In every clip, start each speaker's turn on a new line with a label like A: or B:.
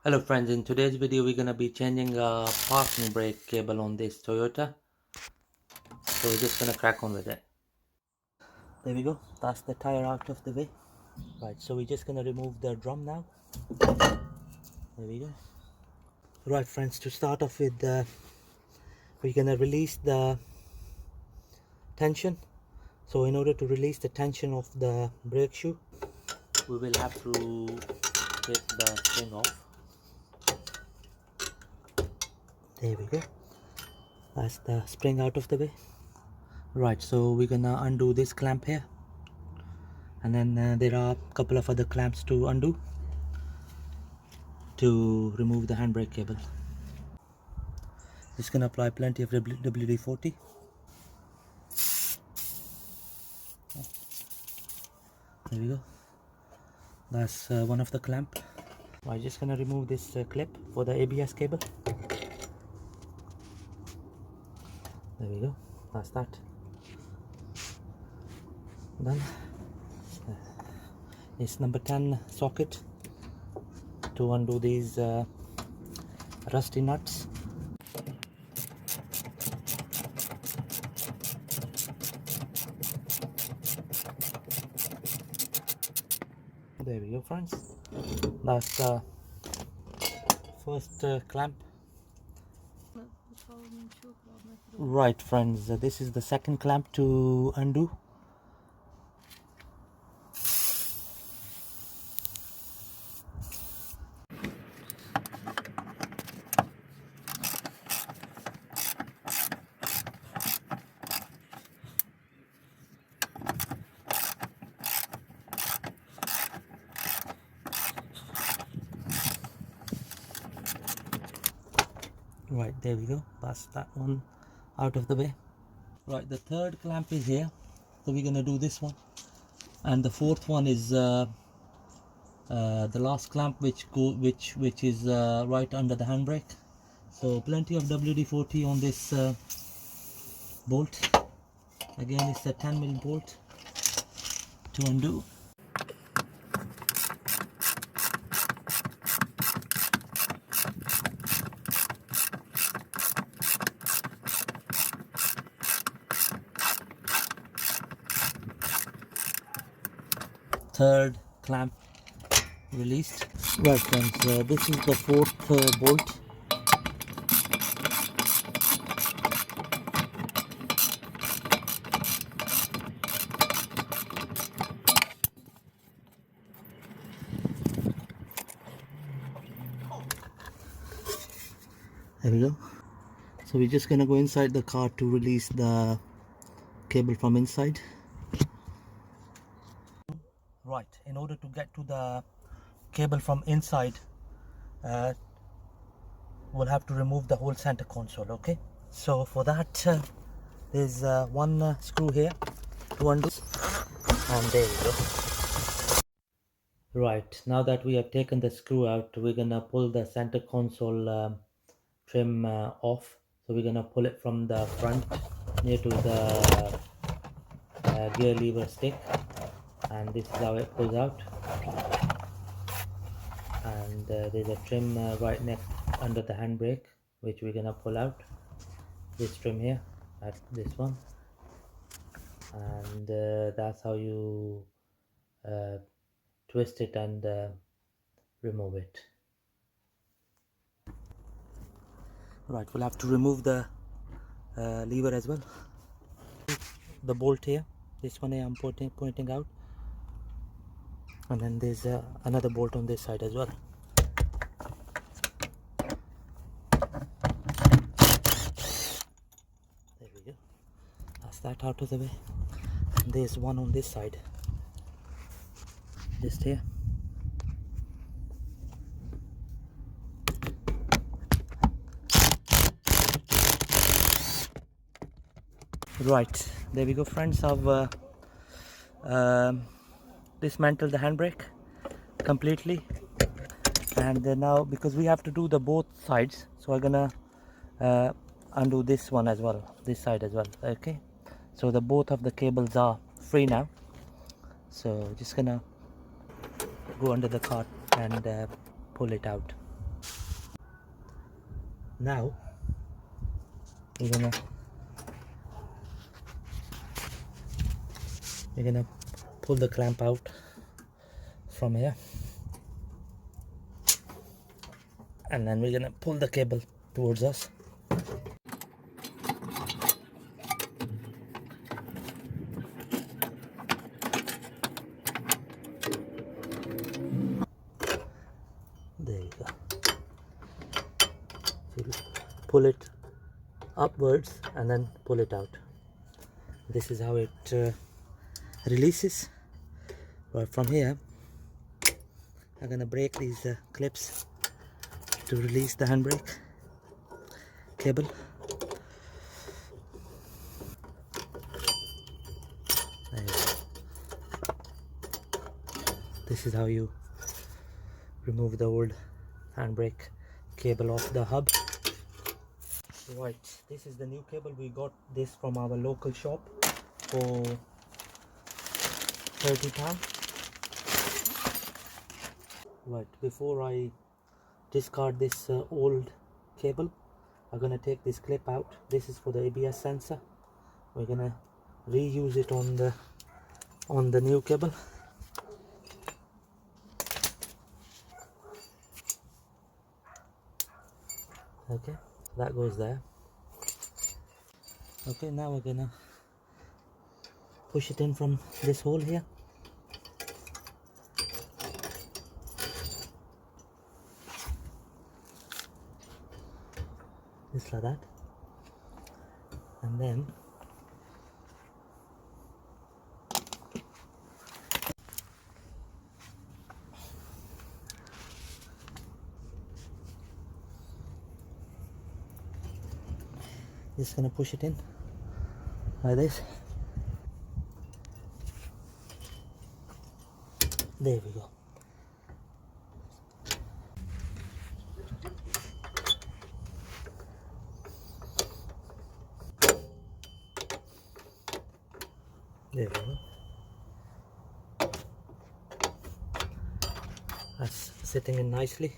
A: Hello friends, in today's video we're gonna be changing a parking brake cable on this Toyota. So we're just gonna crack on with it. There we go, that's the tire out of the way. Right, so we're just gonna remove the drum now. There we go. Right friends, to start off with, we're gonna release the tension. So in order to release the tension of the brake shoe, we will have to take the spring off. There we go, that's the spring out of the way. Right, so we're gonna undo this clamp here, and then there are a couple of other clamps to undo to remove the handbrake cable. Just gonna apply plenty of WD-40. There we go, that's one of the clamp. I'm just gonna remove this clip for the ABS cable. There we go, that's that done. It's number 10 socket to undo these rusty nuts. There we go friends, that's the first clamp. Right friends, this is the second clamp to undo. Right, there we go, that's that one out of the way. Right, the third clamp is here, so we're gonna do this one, and the fourth one is the last clamp, which is right under the handbrake. So plenty of WD-40 on this bolt. Again, it's a 10mm bolt to undo. Third clamp released. Right friends, this is the fourth bolt. There we go. So we're just gonna go inside the car to release the cable from inside. Right, in order to get to the cable from inside, we'll have to remove the whole center console. Okay, so for that there's one screw here to undo, and there we go. Right, now that we have taken the screw out, we're gonna pull the center console trim off. So we're gonna pull it from the front near to the gear lever stick, and this is how it pulls out. And there's a trim right next under the handbrake, which we're gonna pull out. This trim here, at this one, and that's how you twist it and remove it. Right, we'll have to remove the lever as well. The bolt here, this one here I'm pointing out, and then there's another bolt on this side as well. There we go, that's that out of the way. And there's one on this side, just here. Right, there we go friends, I've dismantled the handbrake completely, and now because we have to do the both sides, so I'm gonna undo this one as well, this side as well. Okay, so the both of the cables are free now, so just gonna go under the cart and pull it out. Now we're gonna pull the clamp out from here, and then we're gonna pull the cable towards us. There you go. So you pull it upwards and then pull it out. This is how it releases. Right from here, I'm gonna break these clips to release the handbrake cable. There you go. This is how you remove the old handbrake cable off the hub. Right, this is the new cable. We got this from our local shop for £30. Right, before I discard this old cable, I'm gonna take this clip out. This is for the ABS sensor. We're gonna reuse it on the new cable. Okay, that goes there. Okay, now we're gonna push it in from this hole here. Just like that. And then just gonna push it in like this. There we go. There we go. That's sitting in nicely.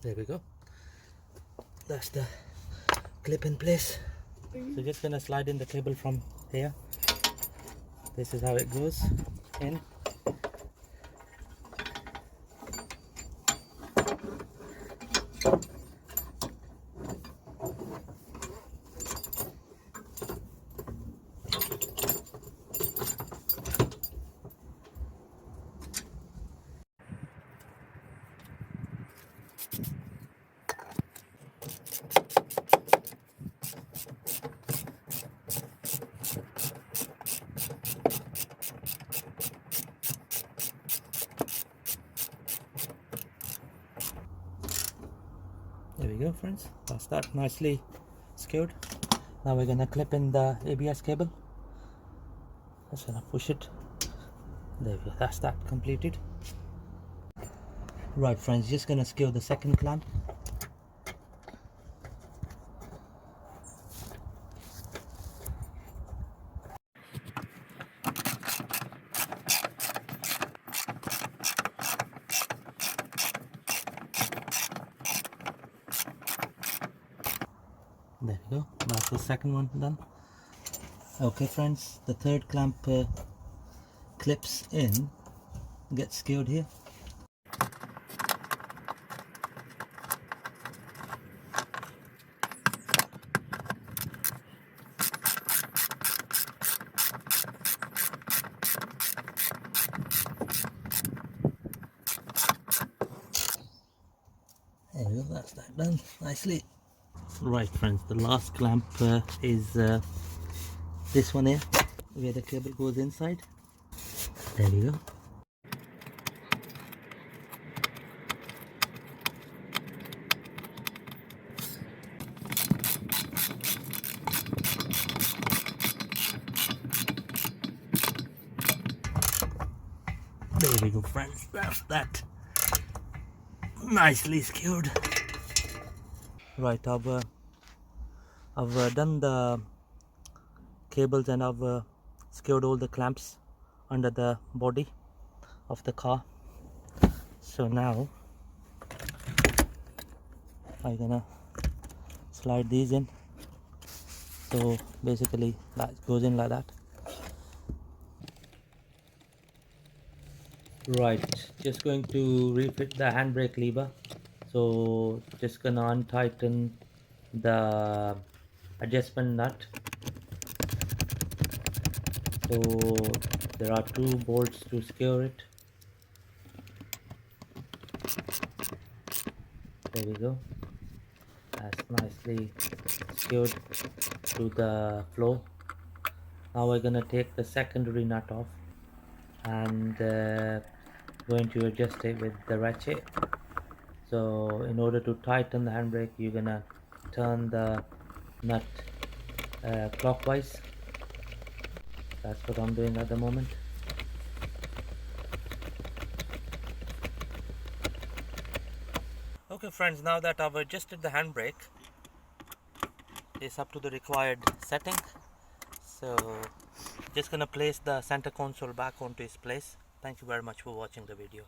A: There we go. That's the clip in place. So just gonna slide in the cable from here. This is how it goes in. There we go, friends. That's that nicely secured. Now we're gonna clip in the ABS cable. Just gonna push it. There we go. That's that completed. Right, friends. Just gonna secure the second clamp. There we go. That's the second one done. Okay, friends. The third clamp clips in. Gets secured here. There we go. That's that done nicely. Right, friends. The last clamp is this one here, where the cable goes inside. There we go. There There we go, friends. That's that. Nicely secured. Right, I've done the cables and I've secured all the clamps under the body of the car. So now I'm gonna slide these in. So basically that goes in like that. Right, just going to refit the handbrake lever. So just gonna untighten the adjustment nut. So there are two bolts to secure it. There we go. That's nicely secured to the floor. Now we're gonna take the secondary nut off and going to adjust it with the ratchet. So in order to tighten the handbrake, you're gonna turn the nut clockwise. That's what I'm doing at the moment. Okay friends, now that I've adjusted the handbrake, it's up to the required setting. So just gonna place the center console back onto its place. Thank you very much for watching the video.